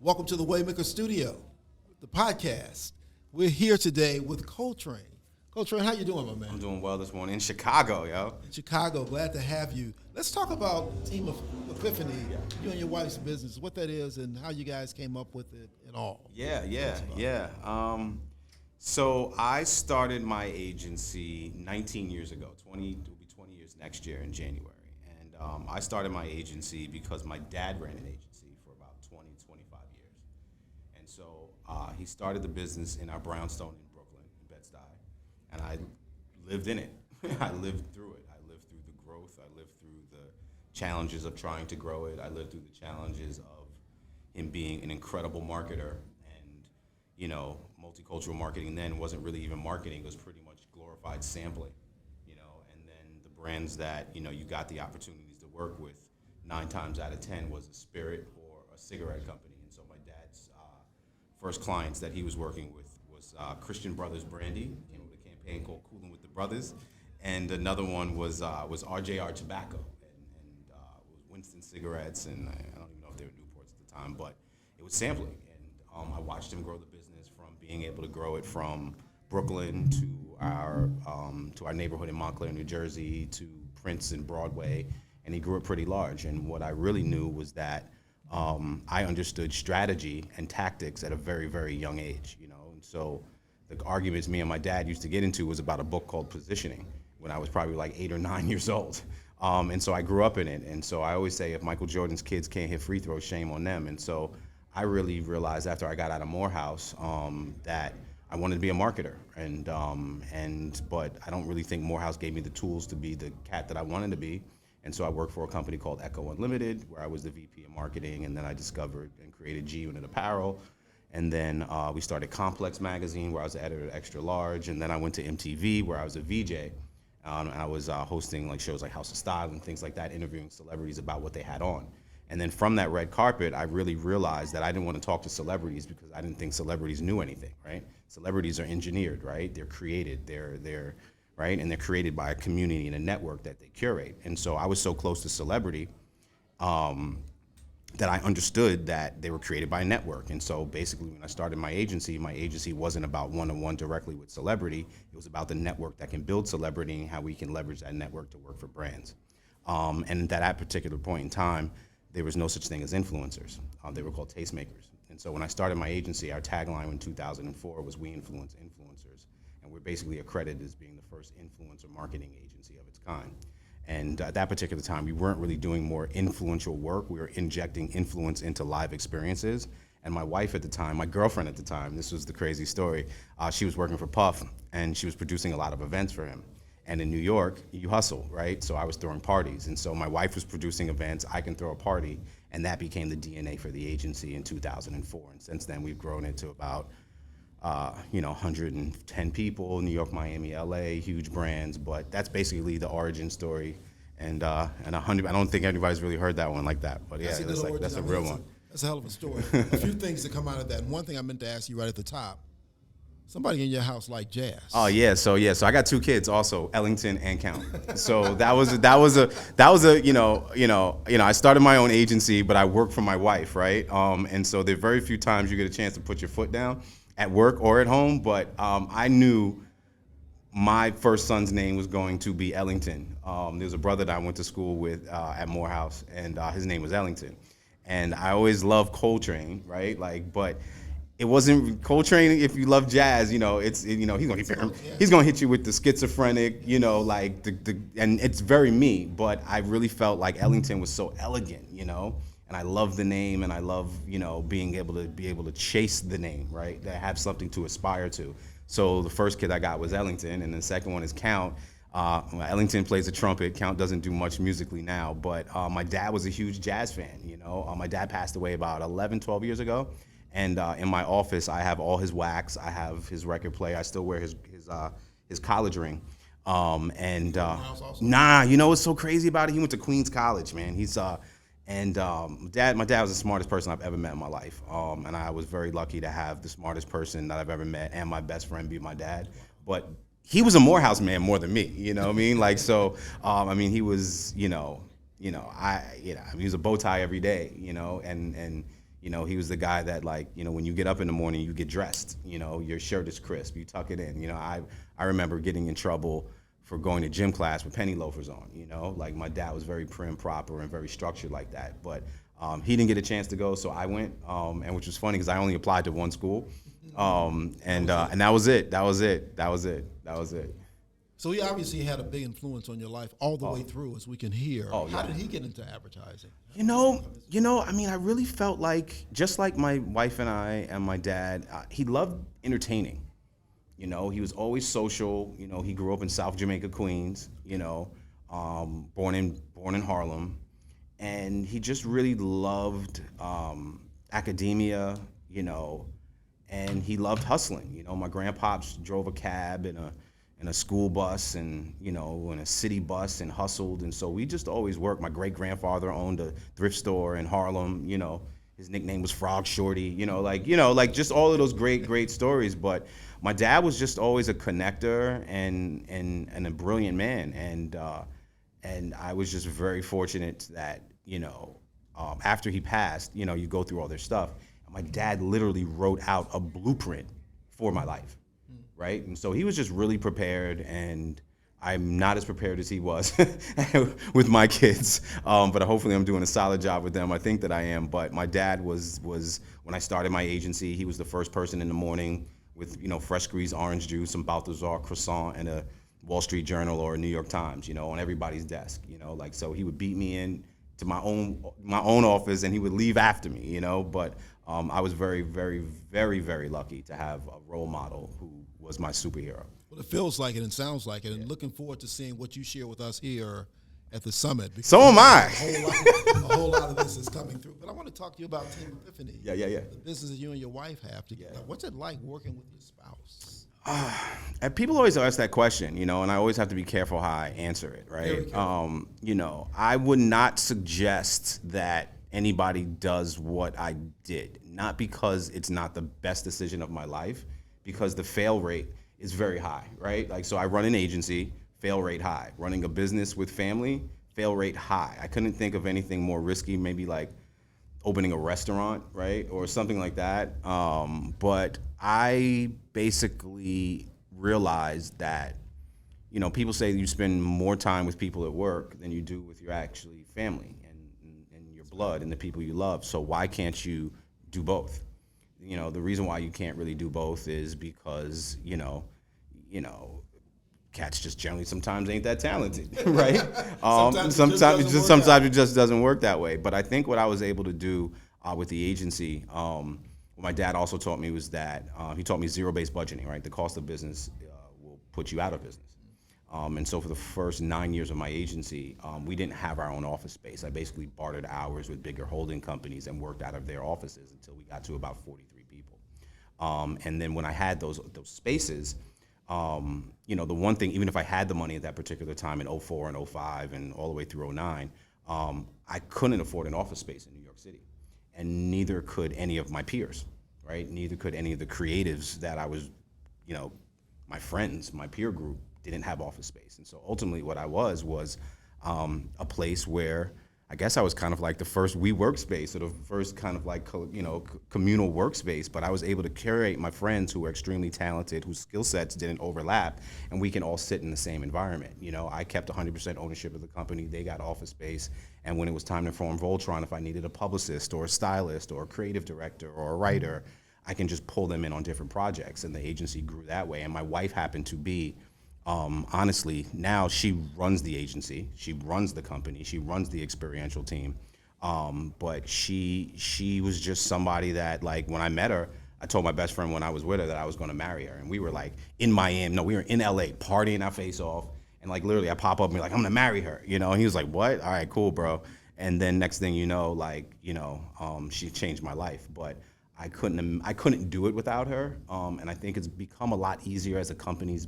Welcome to the Waymaker Studio, the podcast. We're here today with Coltrane. Coltrane, how you doing, my man? I'm doing well this morning in Chicago, yo. In Chicago, glad to have you. Let's talk about Team Epiphany, you and your wife's business, what that is and how you guys came up with it and all. Yeah. So I started my agency 19 years ago. It will be 20 years next year in January. And I started my agency because my dad ran an agency for about 20, 25 years. And so he started the business in our brownstone in Brooklyn, in Bed-Stuy. And I lived in it. I lived through it. I lived through the growth. I lived through the challenges of trying to grow it. I lived through the challenges of him being an incredible marketer. And, you know, multicultural marketing then wasn't really even marketing. It was pretty much glorified sampling, you know. And then the brands that, you know, you got the opportunities to work with 9 times out of 10 was a spirit or a cigarette company. And so my dad's first clients that he was working with was Christian Brothers Brandy. Came with a campaign called Coolin' with the Brothers. And another one was RJR Tobacco and it was Winston Cigarettes, and I don't even know if they were Newports at the time, but it was sampling. And I watched him grow the business from being able to grow it from Brooklyn to our neighborhood in Montclair, New Jersey, to Prince and Broadway, and he grew it pretty large. And what I really knew was that I understood strategy and tactics at a very, very young age, you know. And so the arguments me and my dad used to get into was about a book called Positioning when I was probably like 8 or 9 years old. And so I grew up in it. And so I always say if Michael Jordan's kids can't hit free throws, shame on them. And so I really realized after I got out of Morehouse that I wanted to be a marketer. But I don't really think Morehouse gave me the tools to be the cat that I wanted to be. And so I worked for a company called Echo Unlimited, where I was the VP of marketing. And then I discovered and created G Unit Apparel. And then we started Complex Magazine, where I was the editor at Extra Large. And then I went to MTV, where I was a VJ. And I was hosting like shows like House of Style and things like that, interviewing celebrities about what they had on. And then from that red carpet, I really realized that I didn't want to talk to celebrities because I didn't think celebrities knew anything, right? Celebrities are engineered, right? They're created, they're right? And they're created by a community and a network that they curate. And so I was so close to celebrity that I understood that they were created by a network. And so basically when I started my agency wasn't about one-on-one directly with celebrity. It was about the network that can build celebrity and how we can leverage that network to work for brands. And at that particular point in time, there was no such thing as influencers. They were called tastemakers. And so when I started my agency, our tagline in 2004 was "We influence influencers." And we're basically accredited as being the first influencer marketing agency of its kind. And at that particular time, we weren't really doing more influential work. We were injecting influence into live experiences. And my wife at the time, my girlfriend at the time, this was the crazy story, she was working for Puff, and she was producing a lot of events for him. And in New York, you hustle, right? So I was throwing parties. And so my wife was producing events, I can throw a party, and that became the DNA for the agency in 2004. And since then, we've grown it to about 110 people, New York, Miami, LA, huge brands, but that's basically the origin story. And 100, I don't think anybody's really heard that one like that, but yeah, that's a real one. That's a hell of a story. A few things that come out of that. And one thing I meant to ask you right at the top, somebody in your house like jazz. Oh yeah, so I got 2 kids also, Ellington and Count. So that was a I started my own agency, but I worked for my wife, right? And so there are very few times you get a chance to put your foot down at work or at home, but I knew my first son's name was going to be Ellington. There's a brother that I went to school with at Morehouse, and his name was Ellington. And I always loved Coltrane, right? But it wasn't Coltrane. If you love jazz, he's gonna hit you with the schizophrenic, and it's very me. But I really felt like Ellington was so elegant, and I love the name, and I love, being able to chase the name, right? To have something to aspire to. So the first kid I got was Ellington, and the second one is Count. Ellington plays the trumpet. Count doesn't do much musically now, but my dad was a huge jazz fan. My dad passed away about 11, 12 years ago, and in my office I have all his wax. I have his record player. I still wear his college ring. My dad what's so crazy about it? He went to Queens College, man. My dad was the smartest person I've ever met in my life, and I was very lucky to have the smartest person that I've ever met, and my best friend be my dad. But he was a Morehouse man more than me, you know what I mean? He was, he was a bow tie every day, and You know, he was the guy that, like, you know, when you get up in the morning, you get dressed, you know, your shirt is crisp, you tuck it in. You know, I remember getting in trouble for going to gym class with penny loafers on, you know, like my dad was very prim, proper, and very structured like that. But he didn't get a chance to go, so I went, and which was funny because I only applied to one school, and that was it. That was it. That was it. That was it. So he obviously had a big influence on your life all the way through, as we can hear. Oh, How yeah. did he get into advertising? You know, I mean, I really felt like, just like my wife and I and my dad, he loved entertaining. You know, he was always social. You know, he grew up in South Jamaica, Queens, you know, born in Harlem. And he just really loved academia, you know, and he loved hustling. You know, my grandpops drove a cab in a school bus and, you know, in a city bus and hustled. And so we just always worked. My great-grandfather owned a thrift store in Harlem, you know. His nickname was Frog Shorty, you know, like just all of those great stories. But my dad was just always a connector and a brilliant man. And I was just very fortunate that, you know, after he passed, you know, you go through all their stuff. My dad literally wrote out a blueprint for my life, right? And so he was just really prepared, and I'm not as prepared as he was with my kids, but hopefully I'm doing a solid job with them. I think that I am. But my dad was when I started my agency, he was the first person in the morning with, you know, fresh squeezed orange juice, some Balthazar croissant, and a Wall Street Journal or a New York Times, you know, on everybody's desk, you know, like, so he would beat me in to my own office, and he would leave after me, you know. But I was very, very, very, very lucky to have a role model who was my superhero. Well, it feels like it and sounds like it, and looking forward to seeing what you share with us here at the summit. So am I. A whole lot of this is coming through. But I want to talk to you about Team Epiphany. Yeah. The business that you and your wife have together. Yeah. What's it like working with your spouse? And people always ask that question, you know, and I always have to be careful how I answer it, right? You know, I would not suggest that anybody does what I did, not because it's not the best decision of my life, because the fail rate is very high, right? Like, so I run an agency, fail rate high. Running a business with family, fail rate high. I couldn't think of anything more risky, maybe like opening a restaurant, right? Or something like that. But I basically realized that, you know, people say you spend more time with people at work than you do with your actually family and your blood and the people you love. So why can't you do both? You know, the reason why you can't really do both is because, you know, cats just generally sometimes ain't that talented, right? Sometimes it just doesn't work that way. But I think what I was able to do with the agency, what my dad also taught me was that he taught me zero-based budgeting, right? The cost of business will put you out of business. And so for the first 9 years of my agency, we didn't have our own office space. I basically bartered hours with bigger holding companies and worked out of their offices until we got to about 43 people. And then when I had those spaces, you know, the one thing, even if I had the money at that particular time in 04 and 05 and all the way through 09, I couldn't afford an office space in New York City. And neither could any of my peers, right? Neither could any of the creatives that I was, you know, my friends, my peer group didn't have office space. And so ultimately what I was a place where I guess I was kind of like the first WeWorkspace, or the first kind of like, you know, communal workspace, but I was able to curate my friends who were extremely talented, whose skill sets didn't overlap, and we can all sit in the same environment. You know, I kept 100% ownership of the company, they got office space, and when it was time to form Voltron, if I needed a publicist or a stylist or a creative director or a writer, I can just pull them in on different projects, and the agency grew that way. And my wife happened to be, honestly, now she runs the agency, she runs the company, she runs the experiential team. But she was just somebody that, like, when I met her, I told my best friend when I was with her that I was going to marry her. And we were like in Miami, no, we were in LA partying our face off. And like literally I pop up and be like, I'm going to marry her, you know? And he was like, what? All right, cool, bro. And then next thing you know, like, you know, she changed my life. But I couldn't do it without her. And I think it's become a lot easier as the company's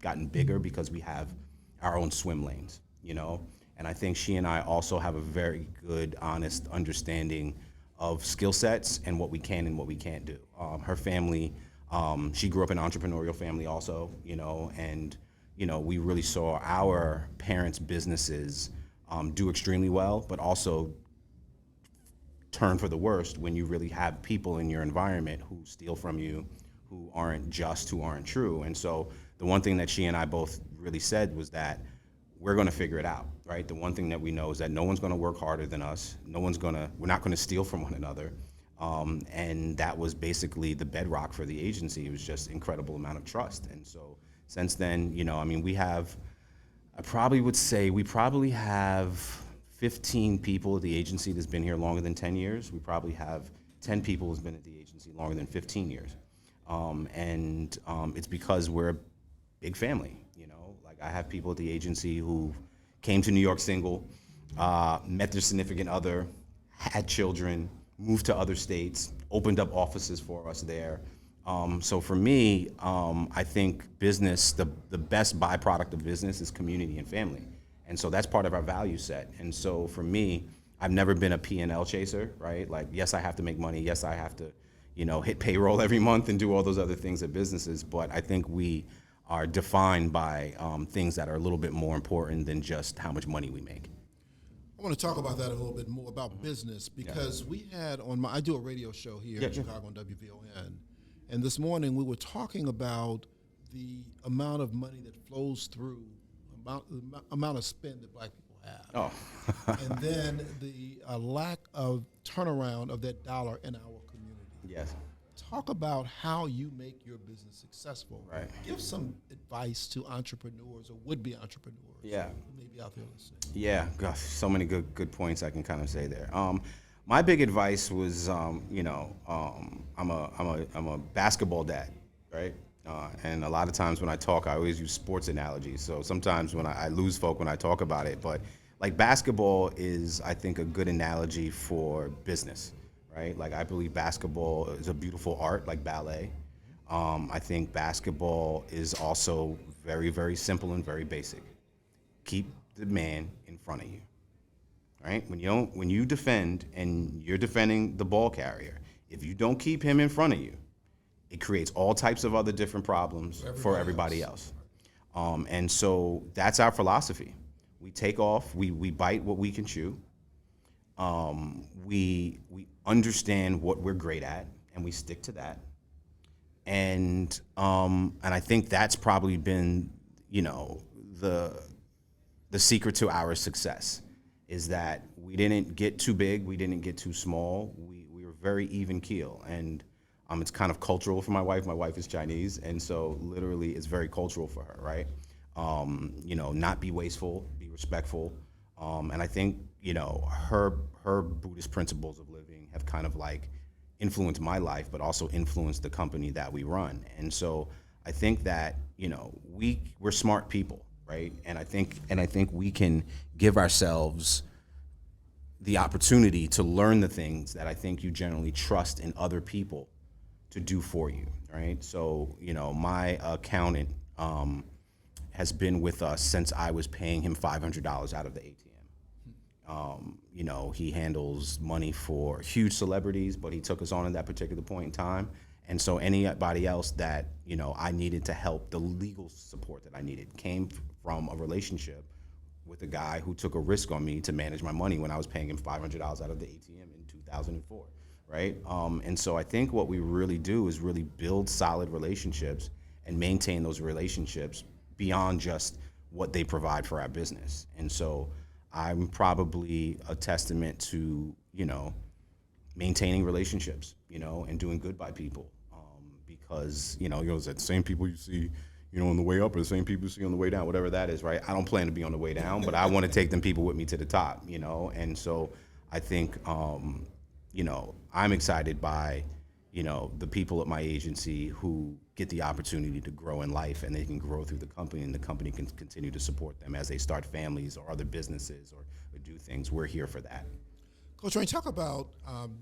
gotten bigger because we have our own swim lanes, you know? And I think she and I also have a very good, honest understanding of skill sets and what we can and what we can't do. Her family, she grew up in an entrepreneurial family also, you know, and, you know, we really saw our parents' businesses do extremely well, but also turn for the worst when you really have people in your environment who steal from you, who aren't just, who aren't true. And so the one thing that she and I both really said was that we're going to figure it out, right? The one thing that we know is that no one's going to work harder than us. We're not going to steal from one another. And that was basically the bedrock for the agency. It was just incredible amount of trust. And so since then, I probably would say we probably have 15 people at the agency that's been here longer than 10 years. We probably have 10 people who's been at the agency longer than 15 years. It's because we're a big family, Like I have people at the agency who came to New York single, met their significant other, had children, moved to other states, opened up offices for us there. So for me, I think business, the best byproduct of business is community and family. And so that's part of our value set. And so for me, I've never been a P&L chaser, right? Like, yes, I have to make money. Yes, I have to, hit payroll every month and do all those other things at businesses. But I think we are defined by things that are a little bit more important than just how much money we make. I want to talk about that a little bit more about business because we had I do a radio show here in Chicago on WVON, and this morning we were talking about the amount of money that flows through, amount of spend that black people have. Oh. And then the lack of turnaround of that dollar in our community. Yes. Talk about how you make your business successful. Right. Give some advice to entrepreneurs or would-be entrepreneurs. Yeah. Who may be out there listening. Yeah, gosh, so many good points I can kind of say there. My big advice was, I'm a basketball dad, right? And a lot of times when I talk, I always use sports analogies. So sometimes when I lose folk when I talk about it, but like basketball is, I think, a good analogy for business, right? Like I believe basketball is a beautiful art, like ballet. I think basketball is also very, very simple and very basic. Keep the man in front of you, right? When you defend and you're defending the ball carrier, if you don't keep him in front of you, it creates all types of other different problems for everybody else. And so that's our philosophy. We take off, we bite what we can chew. We understand what we're great at, and we stick to that. And I think that's probably been, the secret to our success is that we didn't get too big, we didn't get too small. We were very even keel, and it's kind of cultural for my wife. My wife is Chinese, and so literally it's very cultural for her, right? Not be wasteful, be respectful, and I think her Buddhist principles of living have kind of like influenced my life, but also influenced the company that we run. And so I think that we're smart people. Right? And I think we can give ourselves the opportunity to learn the things that I think you generally trust in other people to do for you, right? So, my accountant has been with us since I was paying him $500 out of the ATM. He handles money for huge celebrities, but he took us on at that particular point in time. And so anybody else that, I needed to help, the legal support that I needed came from a relationship with a guy who took a risk on me to manage my money when I was paying him $500 out of the ATM in 2004, right? And so I think what we really do is really build solid relationships and maintain those relationships beyond just what they provide for our business. And so I'm probably a testament to, maintaining relationships, and doing good by people. Because, it's the same people you see, on the way up or the same people you see on the way down, whatever that is, right? I don't plan to be on the way down, but I want to take them people with me to the top, And so I think, I'm excited by, the people at my agency who get the opportunity to grow in life and they can grow through the company and the company can continue to support them as they start families or other businesses or do things. We're here for that. Coltrane, talk about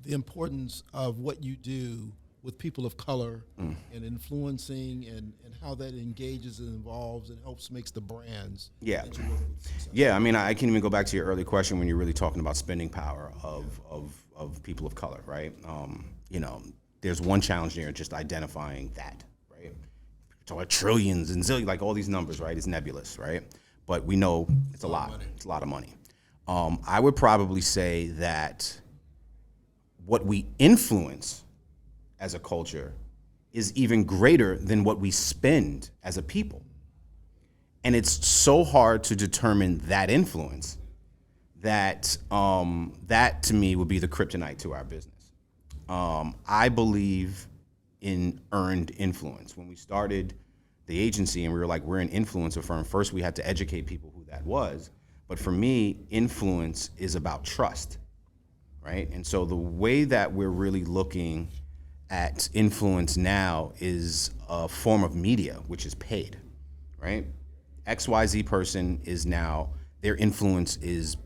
the importance of what you do with people of color and influencing and how that engages and involves and helps makes the brands. Yeah. That you work with successful. Yeah, I can even go back to your early question when you're really talking about spending power of people of color, right? There's one challenge there, just identifying that, right? Talk about trillions and zillions, like all these numbers, right? It's nebulous, right? But we know it's a lot. It's a lot of money. I would probably say that what we influence as a culture is even greater than what we spend as a people. And it's so hard to determine that influence that that to me would be the kryptonite to our business. I believe in earned influence. When we started the agency and we were like, we're an influencer firm, first we had to educate people who that was. But for me, influence is about trust, right? And so the way that we're really looking at influence now is a form of media, which is paid, right? XYZ person is now, their influence is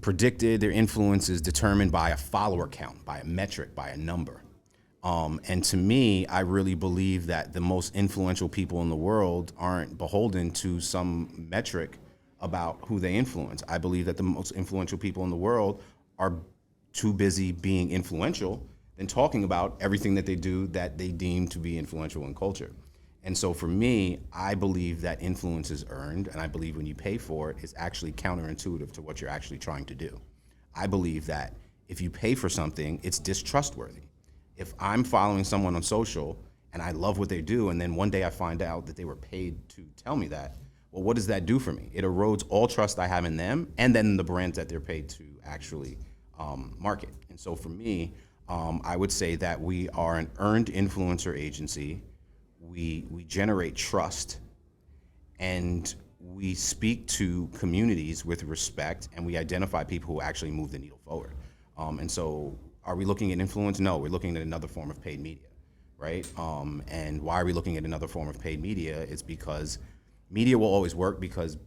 predicted, their influence is determined by a follower count, by a metric, by a number. And to me, I really believe that the most influential people in the world aren't beholden to some metric about who they influence. I believe that the most influential people in the world are too busy being influential than talking about everything that they do that they deem to be influential in culture. And so for me, I believe that influence is earned, and I believe when you pay for it, it's actually counterintuitive to what you're actually trying to do. I believe that if you pay for something, it's distrustworthy. If I'm following someone on social and I love what they do, and then one day I find out that they were paid to tell me that, well, what does that do for me? It erodes all trust I have in them and then the brands that they're paid to actually market. And so for me, I would say that we are an earned influencer agency. We generate trust, and we speak to communities with respect, and we identify people who actually move the needle forward. And so are we looking at influence? No, we're looking at another form of paid media, right? And why are we looking at another form of paid media? It's because media will always work because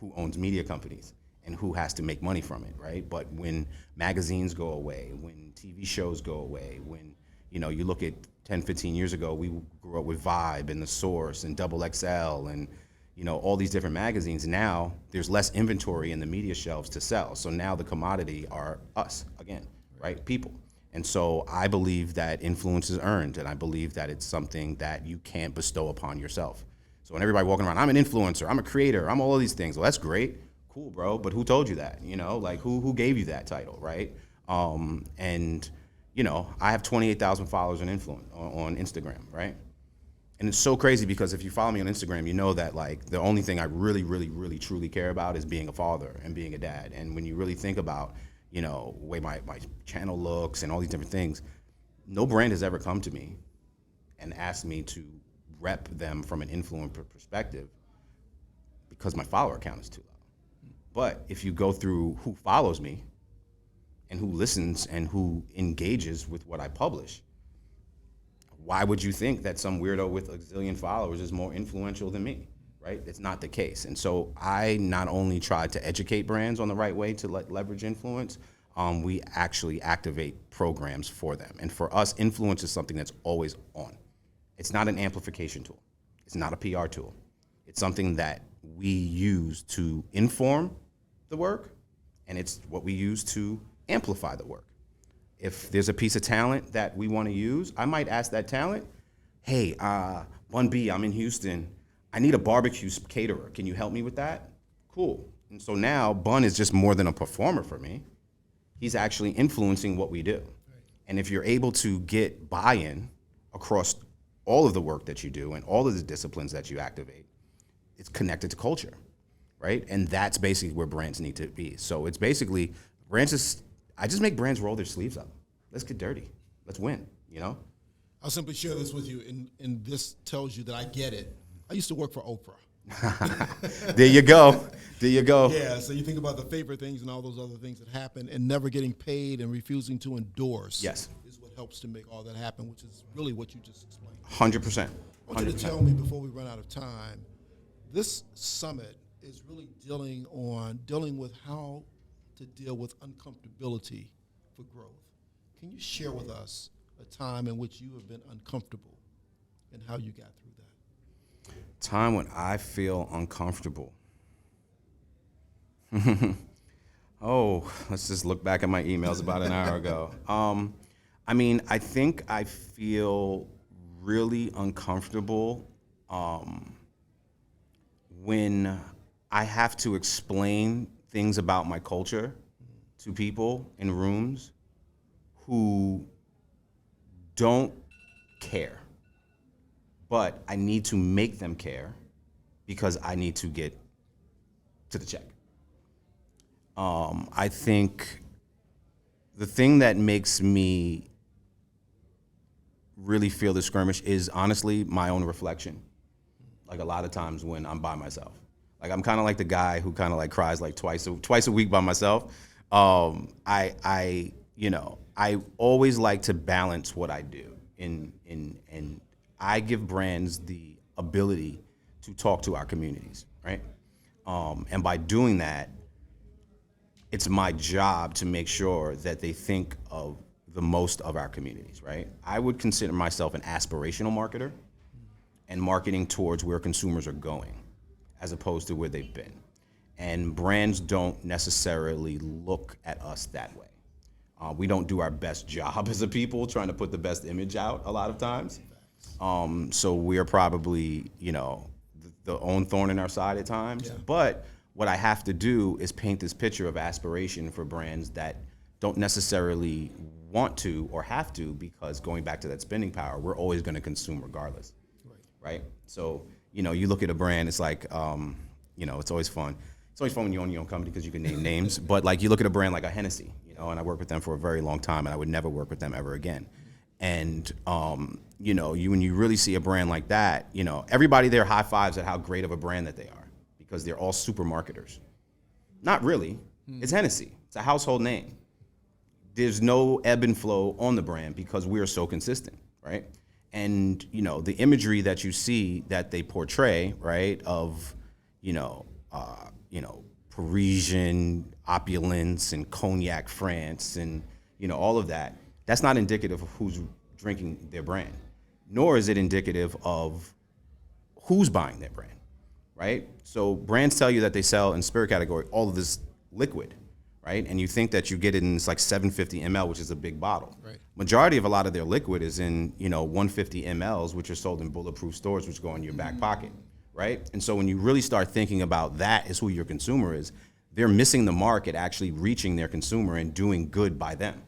who owns media companies and who has to make money from it, right? But when magazines go away, when TV shows go away, when you look at 10, 15 years ago, we grew up with Vibe and The Source and Double XL and all these different magazines. Now there's less inventory in the media shelves to sell. So now the commodity are us again, right? People. And so I believe that influence is earned, and I believe that it's something that you can't bestow upon yourself. So when everybody walking around, I'm an influencer, I'm a creator, I'm all of these things. Well, that's great, cool, bro. But who told you that? Like who gave you that title, right? And I have 28,000 followers on Instagram, right? And it's so crazy because if you follow me on Instagram, you know that like the only thing I really, really, really, truly care about is being a father and being a dad. And when you really think about, the way my channel looks and all these different things, no brand has ever come to me and asked me to rep them from an influencer perspective because my follower count is too low. But if you go through who follows me and who listens and who engages with what I publish, why would you think that some weirdo with a zillion followers is more influential than me, right? It's not the case. And so I not only try to educate brands on the right way to leverage influence, we actually activate programs for them. And for us, influence is something that's always on. It's not an amplification tool. It's not a PR tool. It's something that we use to inform the work, and it's what we use to amplify the work. If there's a piece of talent that we want to use, I might ask that talent, hey, 1B, I'm in Houston. I need a barbecue caterer. Can you help me with that? Cool. And so now Bun is just more than a performer for me. He's actually influencing what we do. And if you're able to get buy-in across all of the work that you do and all of the disciplines that you activate, it's connected to culture, right? And that's basically where brands need to be. So it's basically, I just make brands roll their sleeves up. Let's get dirty. Let's win, I'll simply share this with you, and this tells you that I get it. I used to work for Oprah. There you go. There you go. Yeah, so you think about the favorite things and all those other things that happen, and never getting paid and refusing to endorse. Yes. Is what helps to make all that happen, which is really what you just explained. 100%. I want you to tell me before we run out of time, this summit is really dealing with how to deal with uncomfortability for growth. Can you share with us a time in which you have been uncomfortable and how you got through that? Time when I feel uncomfortable. Oh, let's just look back at my emails about an hour ago. I think I feel really uncomfortable when I have to explain things about my culture to people in rooms who don't care, but I need to make them care because I need to get to the check. I think the thing that makes me really feel the skirmish is honestly my own reflection. Like a lot of times when I'm by myself, like I'm kind of like the guy who kind of like cries like twice a week by myself. I always like to balance what I do, and I give brands the ability to talk to our communities, right? And by doing that, it's my job to make sure that they think of the most of our communities, right? I would consider myself an aspirational marketer and marketing towards where consumers are going as opposed to where they've been. And brands don't necessarily look at us that way. We don't do our best job as a people trying to put the best image out a lot of times. So we're probably, the own thorn in our side at times. Yeah. But what I have to do is paint this picture of aspiration for brands that don't necessarily want to or have to, because going back to that spending power, we're always going to consume regardless, right? So, you look at a brand, it's like, it's always fun. It's always fun when you own your own company because you can name names, but like you look at a brand like a Hennessy, and I worked with them for a very long time, and I would never work with them ever again. And, when you really see a brand like that, everybody there high fives at how great of a brand that they are because they're all super marketers. Not really. It's Hennessy. It's a household name. There's no ebb and flow on the brand because we are so consistent, right? And, the imagery that you see that they portray, right, of, Parisian opulence and cognac France and, all of that, that's not indicative of who's drinking their brand, nor is it indicative of who's buying their brand, right? So brands tell you that they sell in spirit category all of this liquid, right? And you think that you get it in this like 750 ml, which is a big bottle. Right. Majority of a lot of their liquid is in, 150 mLs, which are sold in bulletproof stores, which go in your back pocket, right? And so when you really start thinking about that as who your consumer is, they're missing the mark at actually reaching their consumer and doing good by them.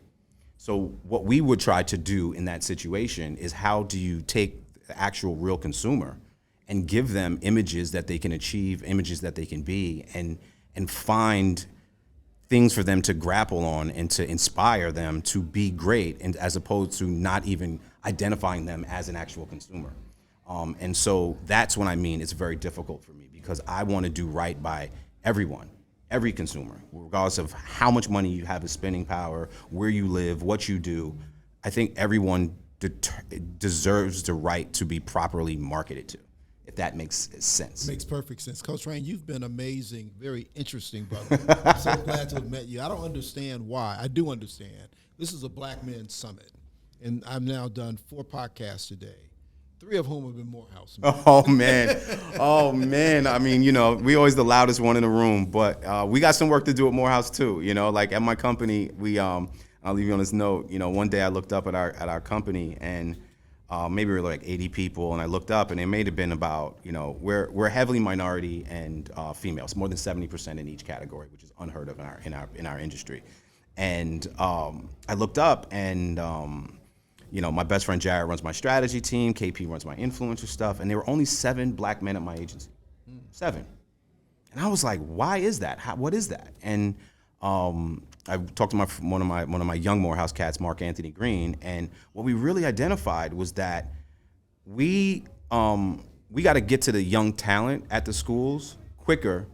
So what we would try to do in that situation is how do you take the actual real consumer and give them images that they can achieve, images that they can be, and find things for them to grapple on and to inspire them to be great, and as opposed to not even identifying them as an actual consumer. And so that's what I mean. It's very difficult for me because I want to do right by everyone, every consumer, regardless of how much money you have as spending power, where you live, what you do. I think everyone deserves the right to be properly marketed to, if that makes sense. Makes perfect sense. Coltrane, you've been amazing, very interesting, brother. I'm so glad to have met you. I don't understand why. I do understand. This is a Black Men's Summit, and I've now done 4 podcasts today, 3 of whom have been Morehouse. Oh, man. I mean, we always the loudest one in the room, but we got some work to do at Morehouse too. Like at my company, I'll leave you on this note. One day I looked up at our company and maybe we were like 80 people, and I looked up and it may have been about, we're heavily minority and females, more than 70% in each category, which is unheard of in our industry. And I looked up and my best friend Jared runs my strategy team, KP runs my influencer stuff, and there were only 7 Black men at my agency. 7. And I was like, why is that? What is that? And I talked to one of my young Morehouse cats, Mark Anthony Green, and what we really identified was that we got to get to the young talent at the schools quicker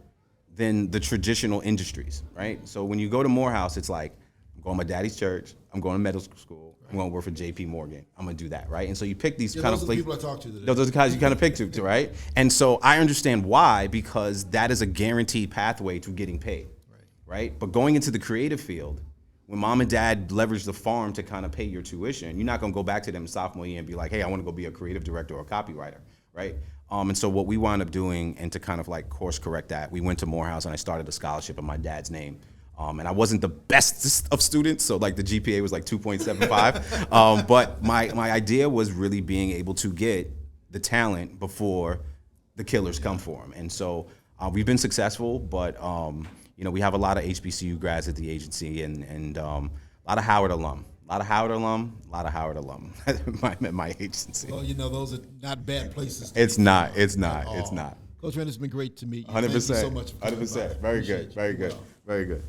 than the traditional industries, right? So when you go to Morehouse, it's like, I'm going to my daddy's church, I'm going to medical school, I'm going to work for J.P. Morgan, I'm going to do that, right? And so you pick these kind of places. Those are the people I talk to today. Those are the guys you kind of pick to, right? And so I understand why, because that is a guaranteed pathway to getting paid, right? But going into the creative field, when mom and dad leverage the farm to kind of pay your tuition, you're not going to go back to them sophomore year and be like, hey, I want to go be a creative director or a copywriter, right? And so what we wound up doing, and to kind of like course correct that, we went to Morehouse and I started a scholarship in my dad's name. And I wasn't the best of students, so like the GPA was like 2.75. But my idea was really being able to get the talent before the killers come for them. And so we've been successful, but You know, we have a lot of HBCU grads at the agency, and a lot of Howard alum. A lot of Howard alum at my agency. Well, you know, those are not bad places. It's not. It's not. Coach Rand, it's been great to meet you. 100%. Thank you so much. 100%. Very good. Very good. Very good.